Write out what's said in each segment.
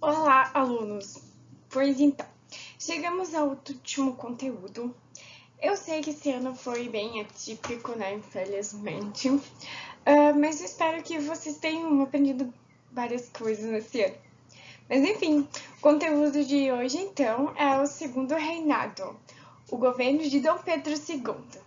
Olá, alunos! Pois então, chegamos ao último conteúdo. Eu sei que esse ano foi bem atípico, né? Infelizmente. Mas eu espero que vocês tenham aprendido várias coisas nesse ano. Mas enfim, o conteúdo de hoje, então, é o Segundo Reinado, o governo de Dom Pedro II.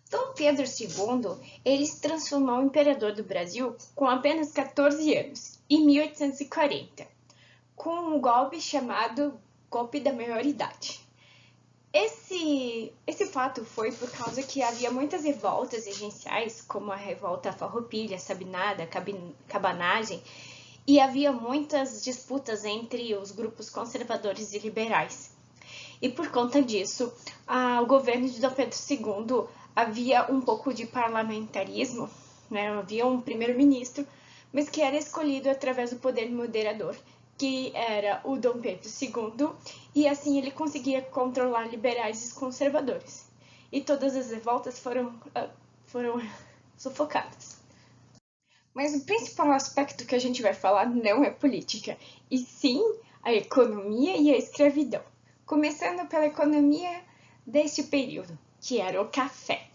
Dom Pedro II, ele se transformou em imperador do Brasil com apenas 14 anos, em 1840. Com um golpe chamado Golpe da Maioridade. Esse fato foi por causa que havia muitas revoltas regenciais, como a revolta Farroupilha, Sabinada, Cabanagem, e havia muitas disputas entre os grupos conservadores e liberais. E por conta disso, o governo de Dom Pedro II havia um pouco de parlamentarismo, né? Havia um primeiro-ministro, mas que era escolhido através do poder moderador, que era o Dom Pedro II, e assim ele conseguia controlar liberais e conservadores. E todas as revoltas foram sufocadas. Mas o principal aspecto que a gente vai falar não é política, e sim a economia e a escravidão. Começando pela economia deste período, que era o café.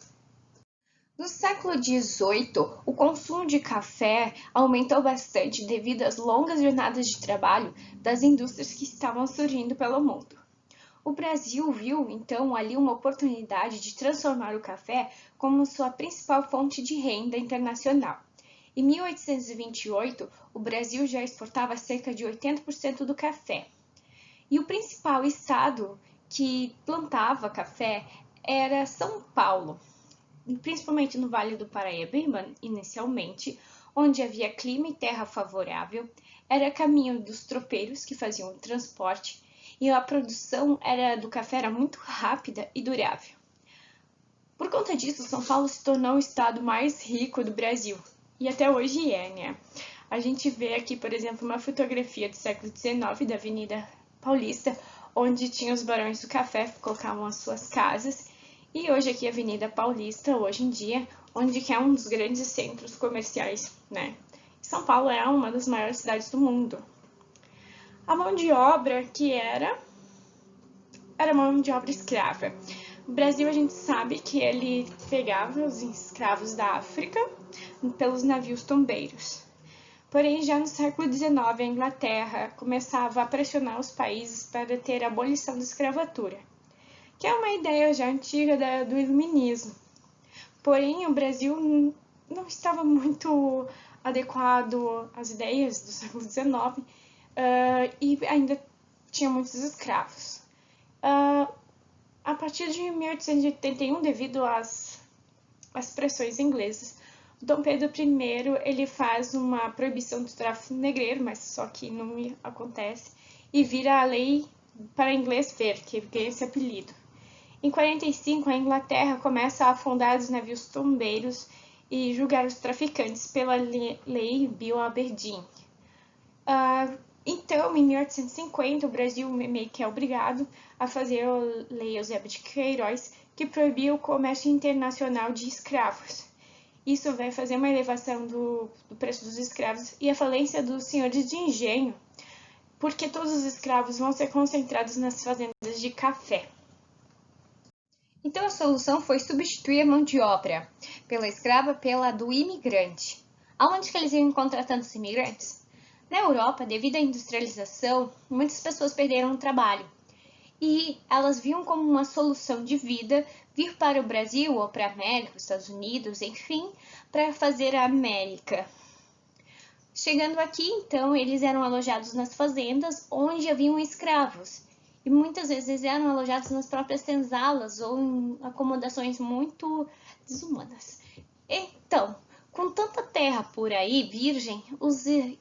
No século XVIII, o consumo de café aumentou bastante devido às longas jornadas de trabalho das indústrias que estavam surgindo pelo mundo. O Brasil viu, então, ali uma oportunidade de transformar o café como sua principal fonte de renda internacional. Em 1828, o Brasil já exportava cerca de 80% do café. E o principal estado que plantava café era São Paulo, principalmente no Vale do Paraíba, inicialmente, onde havia clima e terra favorável, era caminho dos tropeiros que faziam o transporte e a produção do café era muito rápida e durável. Por conta disso, São Paulo se tornou o estado mais rico do Brasil, e até hoje é, né? A gente vê aqui, por exemplo, uma fotografia do século XIX da Avenida Paulista, onde tinha os barões do café que colocavam as suas casas, e hoje aqui a Avenida Paulista, hoje em dia, onde é um dos grandes centros comerciais, né? São Paulo é uma das maiores cidades do mundo. A mão de obra que era mão de obra escrava. O Brasil, a gente sabe que ele pegava os escravos da África pelos navios tombeiros. Porém, já no século XIX, a Inglaterra começava a pressionar os países para ter a abolição da escravatura, que é uma ideia já antiga do iluminismo. Porém, o Brasil não estava muito adequado às ideias do século XIX e ainda tinha muitos escravos. A partir de 1881, devido às pressões inglesas, Dom Pedro I ele faz uma proibição do tráfico negreiro, mas só que não acontece, e vira a lei para inglês ver, que ganha esse apelido. Em 45, a Inglaterra começa a afundar os navios tombeiros e julgar os traficantes pela lei Bill Aberdeen. Então, em 1850, o Brasil meio que é obrigado a fazer a Lei Eusébio de Queiroz, que proibia o comércio internacional de escravos. Isso vai fazer uma elevação do preço dos escravos e a falência dos senhores de engenho, porque todos os escravos vão ser concentrados nas fazendas de café. Então a solução foi substituir a mão de obra pela escrava pela do imigrante. Aonde que eles iam encontrar tantos imigrantes? Na Europa, devido à industrialização, muitas pessoas perderam o trabalho e elas viam como uma solução de vida vir para o Brasil ou para a América, os Estados Unidos, enfim, para fazer a América. Chegando aqui, então, eles eram alojados nas fazendas onde haviam escravos. E muitas vezes eram alojados nas próprias senzalas ou em acomodações muito desumanas. Então, com tanta terra por aí, virgem,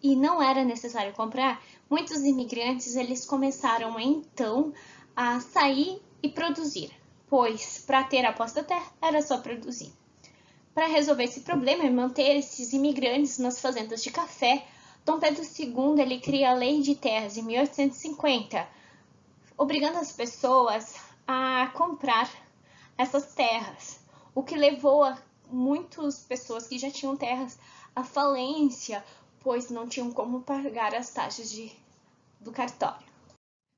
e não era necessário comprar, muitos imigrantes eles começaram então a sair e produzir, pois para ter a posse da terra era só produzir. Para resolver esse problema e manter esses imigrantes nas fazendas de café, Dom Pedro II ele cria a Lei de Terras em 1850, obrigando as pessoas a comprar essas terras, o que levou a muitas pessoas que já tinham terras à falência, pois não tinham como pagar as taxas de do cartório.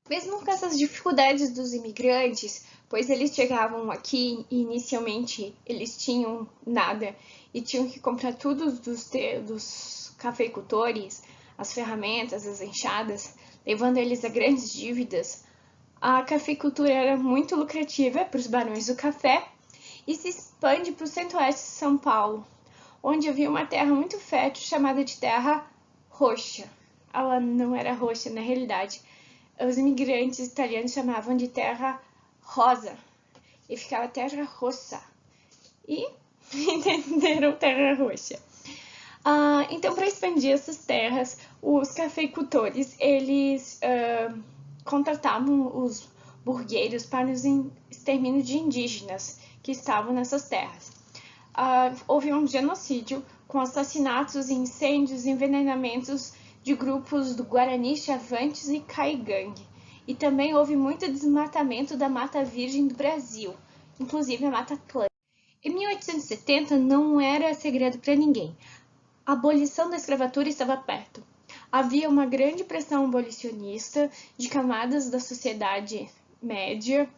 Mesmo com essas dificuldades dos imigrantes, pois eles chegavam aqui e inicialmente eles tinham nada e tinham que comprar tudo dos cafeicultores, as ferramentas, as enxadas, levando eles a grandes dívidas. A cafeicultura era muito lucrativa para os barões do café e se expande para o centro-oeste de São Paulo, onde havia uma terra muito fértil chamada de terra roxa. Ela não era roxa na realidade. Os imigrantes italianos chamavam de terra rosa e ficava terra rossa. E entenderam terra roxa. Então, para expandir essas terras, os cafeicultores eles contratavam os burgueiros para os extermínio de indígenas que estavam nessas terras. Houve um genocídio com assassinatos, incêndios e envenenamentos de grupos do Guarani, Chavantes e Caigangue. E também houve muito desmatamento da Mata Virgem do Brasil, inclusive a Mata Atlântica. Em 1870 não era segredo para ninguém. A abolição da escravatura estava perto. Havia uma grande pressão abolicionista de camadas da sociedade média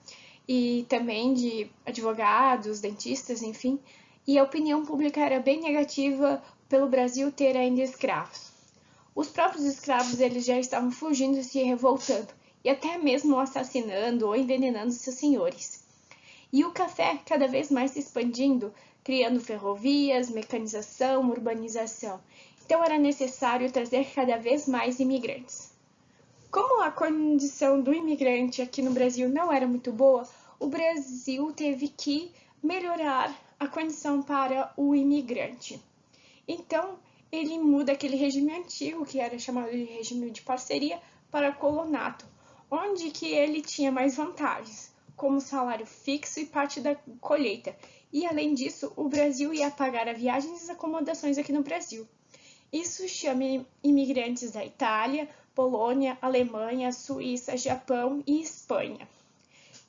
e também de advogados, dentistas, enfim, e a opinião pública era bem negativa pelo Brasil ter ainda escravos. Os próprios escravos eles já estavam fugindo e se revoltando, e até mesmo assassinando ou envenenando seus senhores. E o café cada vez mais se expandindo, criando ferrovias, mecanização, urbanização. Então era necessário trazer cada vez mais imigrantes. Como a condição do imigrante aqui no Brasil não era muito boa, o Brasil teve que melhorar a condição para o imigrante. Então, ele muda aquele regime antigo, que era chamado de regime de parceria, para colonato, onde que ele tinha mais vantagens, como salário fixo e parte da colheita. E, além disso, o Brasil ia pagar a viagens e as acomodações aqui no Brasil. Isso chama imigrantes da Itália, Polônia, Alemanha, Suíça, Japão e Espanha.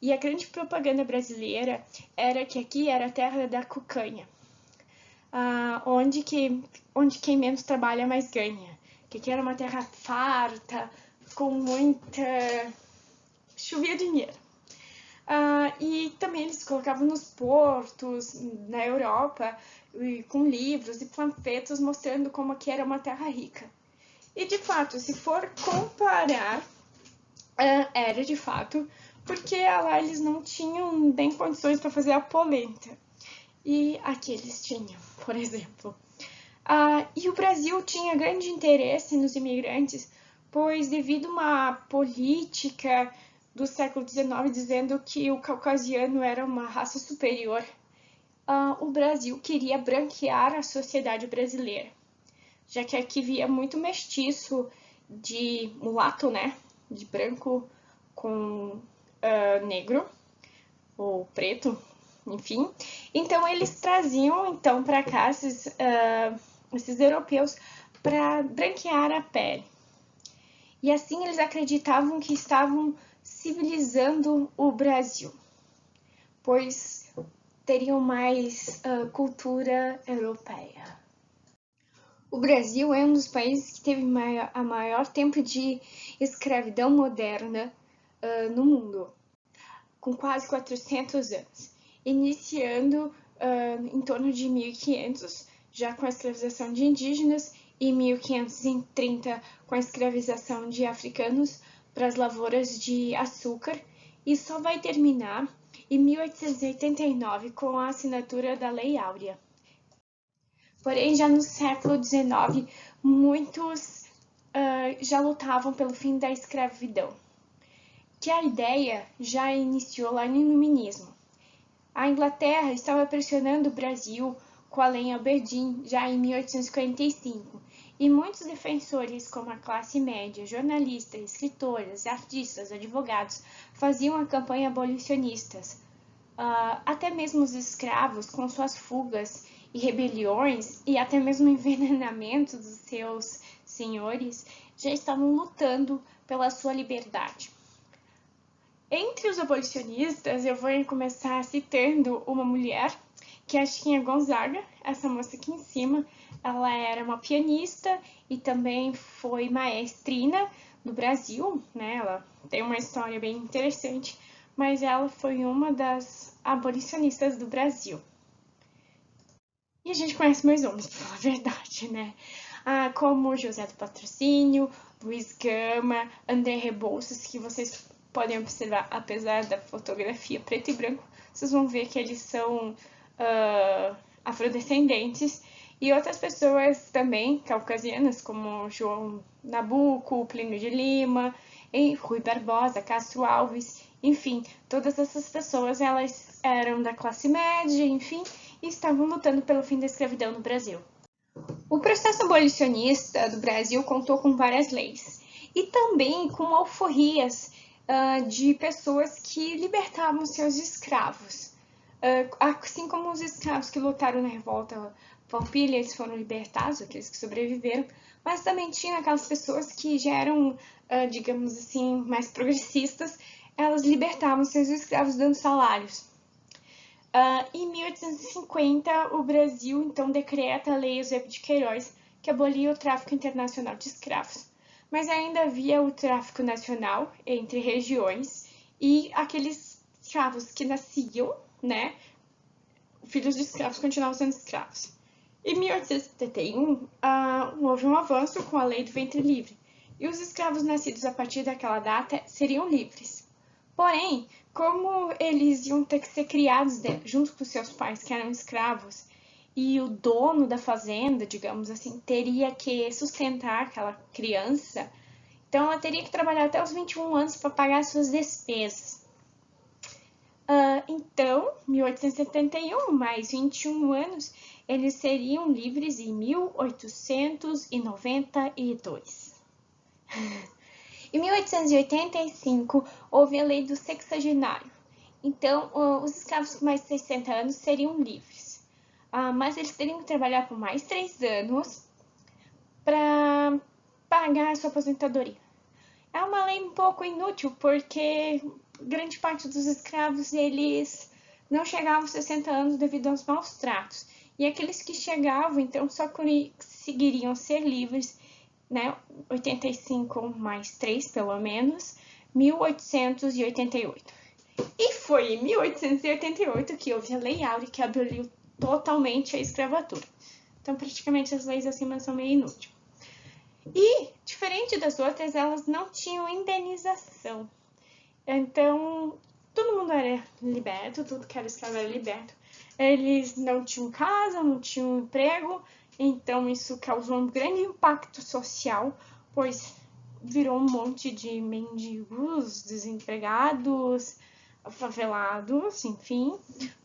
E a grande propaganda brasileira era que aqui era a terra da cucanha, onde quem menos trabalha mais ganha. Que aqui era uma terra farta, com muita... chovia dinheiro. E também eles colocavam nos portos, na Europa, com livros e panfletos mostrando como aqui era uma terra rica. E de fato, se for comparar, era de fato, porque lá eles não tinham nem condições para fazer a polenta. E aqui eles tinham, por exemplo. E o Brasil tinha grande interesse nos imigrantes, pois devido a uma política do século XIX dizendo que o caucasiano era uma raça superior, o Brasil queria branquear a sociedade brasileira, já que aqui via muito mestiço de mulato, né, de branco com negro ou preto, enfim. Então eles traziam então para cá esses europeus para branquear a pele. E assim eles acreditavam que estavam civilizando o Brasil, pois teriam mais cultura europeia. O Brasil é um dos países que teve a maior tempo de escravidão moderna no mundo, com quase 400 anos, iniciando em torno de 1500, já com a escravização de indígenas, e 1530 com a escravização de africanos para as lavouras de açúcar, e só vai terminar em 1889 com a assinatura da Lei Áurea. Porém, já no século XIX, muitos já lutavam pelo fim da escravidão, que a ideia já iniciou lá no Iluminismo. A Inglaterra estava pressionando o Brasil com a Lei Aberdeen já em 1845, e muitos defensores, como a classe média, jornalistas, escritores, artistas, advogados, faziam a campanha abolicionistas. Até mesmo os escravos, com suas fugas e rebeliões, e até mesmo envenenamento dos seus senhores, já estavam lutando pela sua liberdade. Entre os abolicionistas, eu vou começar citando uma mulher que é a Chiquinha Gonzaga. Essa moça aqui em cima, ela era uma pianista e também foi maestrina no Brasil, né? Ela tem uma história bem interessante, mas ela foi uma das abolicionistas do Brasil. E a gente conhece mais homens, pra falar a verdade, né? Como José do Patrocínio, Luiz Gama, André Rebouças, que vocês podem observar, apesar da fotografia preto e branco, vocês vão ver que eles são afrodescendentes, e outras pessoas também caucasianas, como João Nabuco, Plínio de Lima, Rui Barbosa, Castro Alves, enfim, todas essas pessoas, elas eram da classe média, enfim, e estavam lutando pelo fim da escravidão no Brasil. O processo abolicionista do Brasil contou com várias leis e também com alforrias de pessoas que libertavam seus escravos. Assim como os escravos que lutaram na revolta Farroupilha, eles foram libertados, aqueles que sobreviveram, mas também tinha aquelas pessoas que já eram, digamos assim, mais progressistas, elas libertavam seus escravos dando salários. Em 1850, o Brasil, então, decreta a Lei Eusébio de Queiroz, que abolia o tráfico internacional de escravos. Mas ainda havia o tráfico nacional entre regiões e aqueles escravos que nasciam, né, filhos de escravos continuavam sendo escravos. Em 1871, houve um avanço com a Lei do Ventre Livre, e os escravos nascidos a partir daquela data seriam livres. Porém, como eles iam ter que ser criados junto com seus pais, que eram escravos, e o dono da fazenda, digamos assim, teria que sustentar aquela criança, então ela teria que trabalhar até os 21 anos para pagar suas despesas. Então, 1871, mais 21 anos, eles seriam livres em 1892. Em 1885, houve a lei do sexagenário. Então, os escravos com mais de 60 anos seriam livres. Mas eles teriam que trabalhar por mais 3 anos para pagar a sua aposentadoria. É uma lei um pouco inútil, porque grande parte dos escravos, eles não chegavam aos 60 anos devido aos maus tratos. E aqueles que chegavam, então, só conseguiriam ser livres, né, 85 mais 3, pelo menos, 1888. E foi em 1888 que houve a Lei Áurea, que aboliu totalmente a escravatura. Então, praticamente, as leis acima são meio inúteis. E, diferente das outras, elas não tinham indenização. Então, todo mundo era liberto, tudo que era escravo era liberto. Eles não tinham casa, não tinham emprego, então isso causou um grande impacto social, pois virou um monte de mendigos, desempregados, favelados, enfim,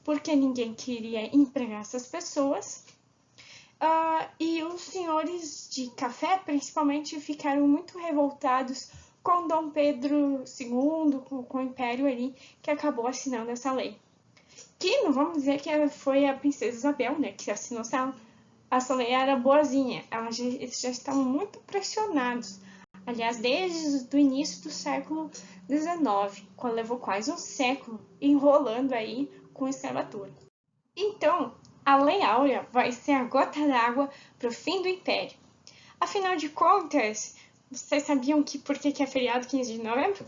porque ninguém queria empregar essas pessoas. E os senhores de café, principalmente, ficaram muito revoltados com Dom Pedro II, com o Império ali, que acabou assinando essa lei. Que não vamos dizer que foi a Princesa Isabel, né, que assinou essa lei, era boazinha. Eles já estavam muito pressionados. Aliás, desde o início do século XIX, quando levou quase um século enrolando aí com escravatura. Então, a Lei Áurea vai ser a gota d'água para o fim do Império. Afinal de contas, vocês sabiam por que é feriado 15 de novembro?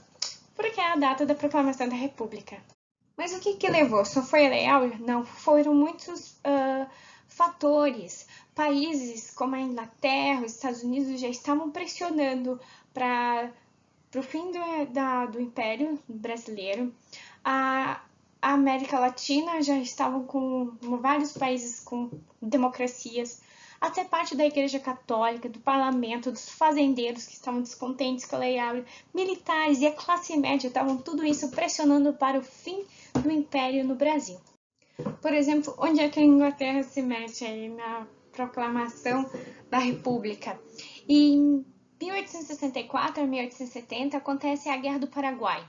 Porque é a data da proclamação da República. Mas o que levou? Só foi a Lei Áurea? Não, foram muitos fatores. Países como a Inglaterra, os Estados Unidos já estavam pressionando para o fim do Império Brasileiro. A América Latina já estavam com vários países com democracias, até parte da Igreja Católica, do parlamento, dos fazendeiros que estavam descontentes com a Lei Áurea, militares e a classe média estavam tudo isso pressionando para o fim do Império no Brasil. Por exemplo, onde é que a Inglaterra se mete aí na proclamação da República? Em 1864 a 1870 acontece a Guerra do Paraguai,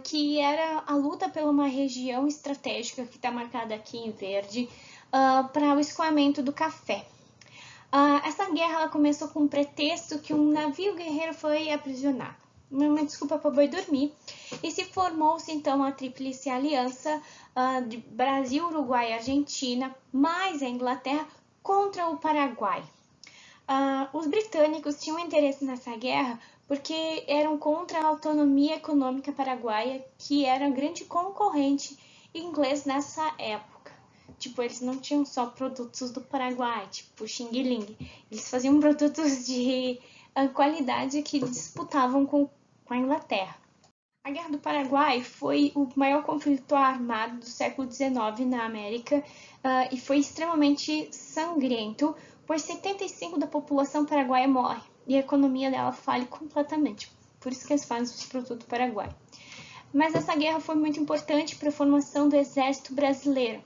que era a luta por uma região estratégica, que está marcada aqui em verde, para o escoamento do café. Essa guerra ela começou com o pretexto que um navio guerreiro foi aprisionado. uma desculpa para boi dormir, e se formou-se então a Tríplice Aliança de Brasil, Uruguai e Argentina, mais a Inglaterra contra o Paraguai. Os britânicos tinham interesse nessa guerra porque eram contra a autonomia econômica paraguaia, que era um grande concorrente inglês nessa época. Tipo, eles não tinham só produtos do Paraguai, tipo Xing Ling. Eles faziam produtos de qualidade que disputavam com a Inglaterra. A Guerra do Paraguai foi o maior conflito armado do século XIX na América e foi extremamente sangrento, pois 75% da população paraguaia morre e a economia dela fale completamente. Por isso que eles fazem os produtos do Paraguai. Mas essa guerra foi muito importante para a formação do exército brasileiro,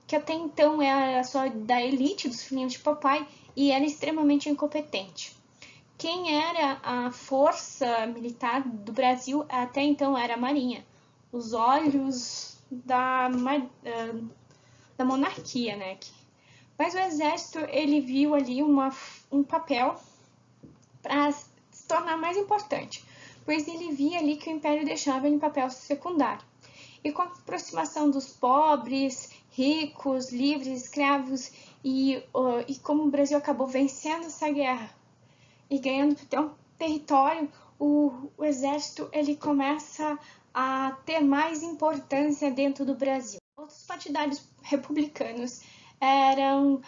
que até então era só da elite dos filhinhos de papai e era extremamente incompetente. Quem era a força militar do Brasil até então era a Marinha, os olhos da monarquia, né? Mas o exército ele viu ali um papel para se tornar mais importante, pois ele via ali que o Império deixava ele em papel secundário. E com a aproximação dos pobres, ricos, livres, escravos, e como o Brasil acabou vencendo essa guerra e ganhando um território, o exército ele começa a ter mais importância dentro do Brasil. Outros partidários republicanos eram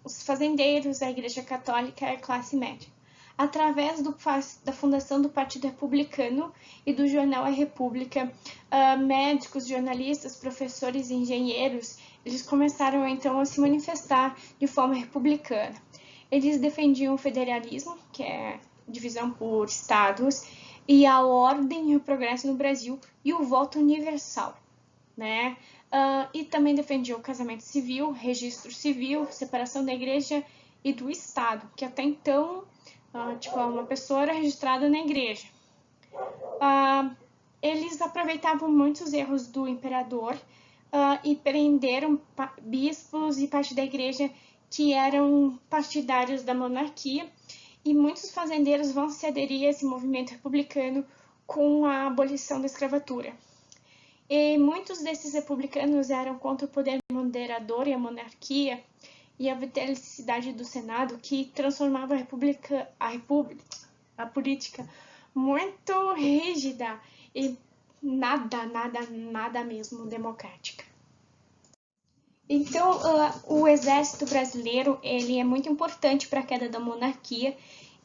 os fazendeiros, a Igreja Católica e a classe média. Através da fundação do Partido Republicano e do jornal A República, médicos, jornalistas, professores e engenheiros, eles começaram então a se manifestar de forma republicana. Eles defendiam o federalismo, que é divisão por estados, e a ordem e o progresso no Brasil, e o voto universal, né? E também defendiam o casamento civil, registro civil, separação da igreja e do estado, que até então, tipo, uma pessoa era registrada na igreja. Eles aproveitavam muitos erros do imperador e prenderam bispos e parte da igreja que eram partidários da monarquia, e muitos fazendeiros vão se aderir a esse movimento republicano com a abolição da escravatura. E muitos desses republicanos eram contra o poder moderador e a monarquia e a vitalicidade do Senado, que transformava a política muito rígida e nada mesmo democrática. Então, o exército brasileiro ele é muito importante para a queda da monarquia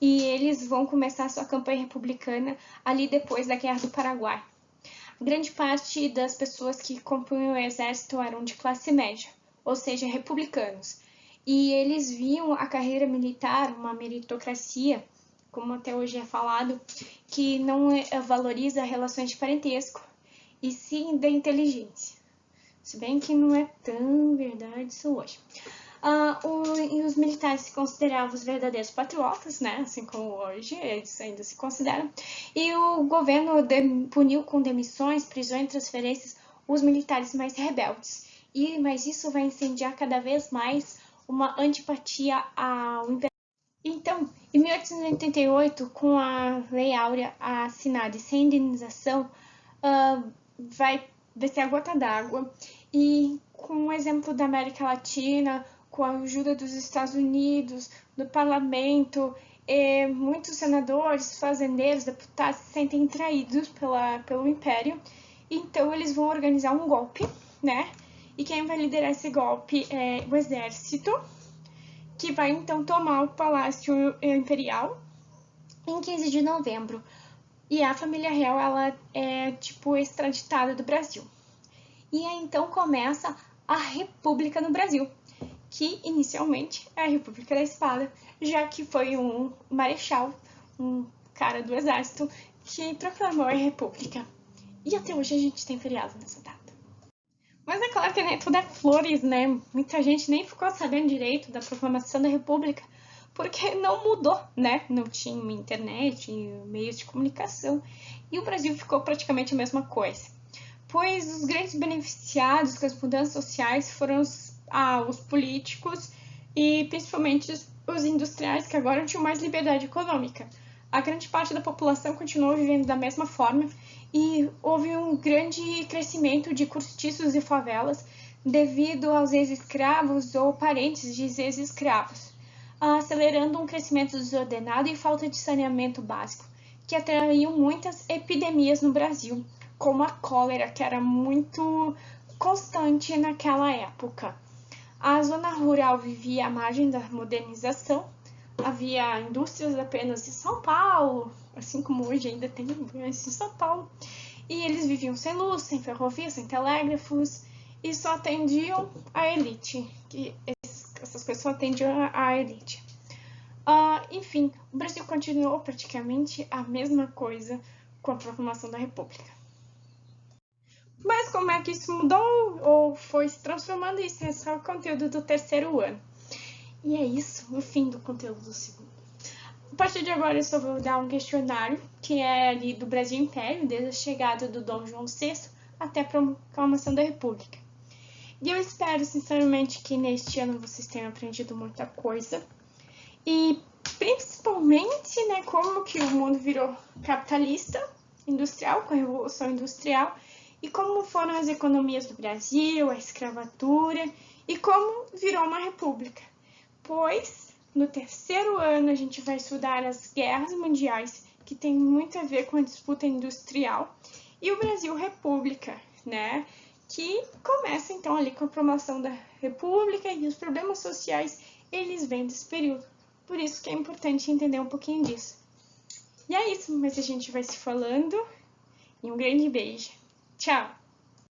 e eles vão começar sua campanha republicana ali depois da Guerra do Paraguai. Grande parte das pessoas que compunham o exército eram de classe média, ou seja, republicanos. E eles viam a carreira militar, uma meritocracia, como até hoje é falado, que não valoriza relações de parentesco, e sim da inteligência. Se bem que não é tão verdade isso hoje. E os militares se consideravam os verdadeiros patriotas, né? Assim como hoje, eles ainda se consideram. E o governo puniu com demissões, prisões e transferências os militares mais rebeldes. Mas isso vai incendiar cada vez mais uma antipatia ao imperador. Então, em 1888, com a Lei Áurea assinada e sem indenização, vai descer a gota d'água, e com o exemplo da América Latina, com a ajuda dos Estados Unidos, do parlamento, muitos senadores, fazendeiros, deputados se sentem traídos pelo Império, então eles vão organizar um golpe, né? E quem vai liderar esse golpe é o exército, que vai então tomar o Palácio Imperial em 15 de novembro. E a família real, ela é, tipo, extraditada do Brasil. E aí, então, começa a República no Brasil, que inicialmente é a República da Espada, já que foi um marechal, um cara do exército, que proclamou a República. E até hoje a gente tem feriado nessa data. Mas é claro que nem tudo é flores, né? Muita gente nem ficou sabendo direito da proclamação da República, porque não mudou, né? Não tinha internet, meios de comunicação, e o Brasil ficou praticamente a mesma coisa. Pois os grandes beneficiados com as mudanças sociais foram os políticos e principalmente os industriais, que agora tinham mais liberdade econômica. a grande parte da população continuou vivendo da mesma forma e houve um grande crescimento de cortiços e favelas devido aos ex-escravos ou parentes de ex-escravos, acelerando um crescimento desordenado e falta de saneamento básico, que atraiu muitas epidemias no Brasil, como a cólera, que era muito constante naquela época. A zona rural vivia à margem da modernização, havia indústrias apenas em São Paulo, assim como hoje ainda tem indústrias em São Paulo, e eles viviam sem luz, sem ferrovias, sem telégrafos, e só atendiam a elite, que essas coisas só atendiam a elite. Enfim, o Brasil continuou praticamente a mesma coisa com a proclamação da República. Mas como é que isso mudou ou foi se transformando? Isso é só o conteúdo do terceiro ano. E é isso, o fim do conteúdo do segundo. A partir de agora eu só vou dar um questionário, que é ali do Brasil Império, desde a chegada do Dom João VI até a proclamação da República. E eu espero, sinceramente, que neste ano vocês tenham aprendido muita coisa. E principalmente, né, como que o mundo virou capitalista, industrial, com a Revolução Industrial, e como foram as economias do Brasil, a escravatura, e como virou uma república. Pois, no terceiro ano, a gente vai estudar as guerras mundiais, que tem muito a ver com a disputa industrial, e o Brasil República, né, que começa então ali com a proclamação da República, e os problemas sociais, eles vêm desse período. Por isso que é importante entender um pouquinho disso. E é isso, mas a gente vai se falando, e um grande beijo. Tchau!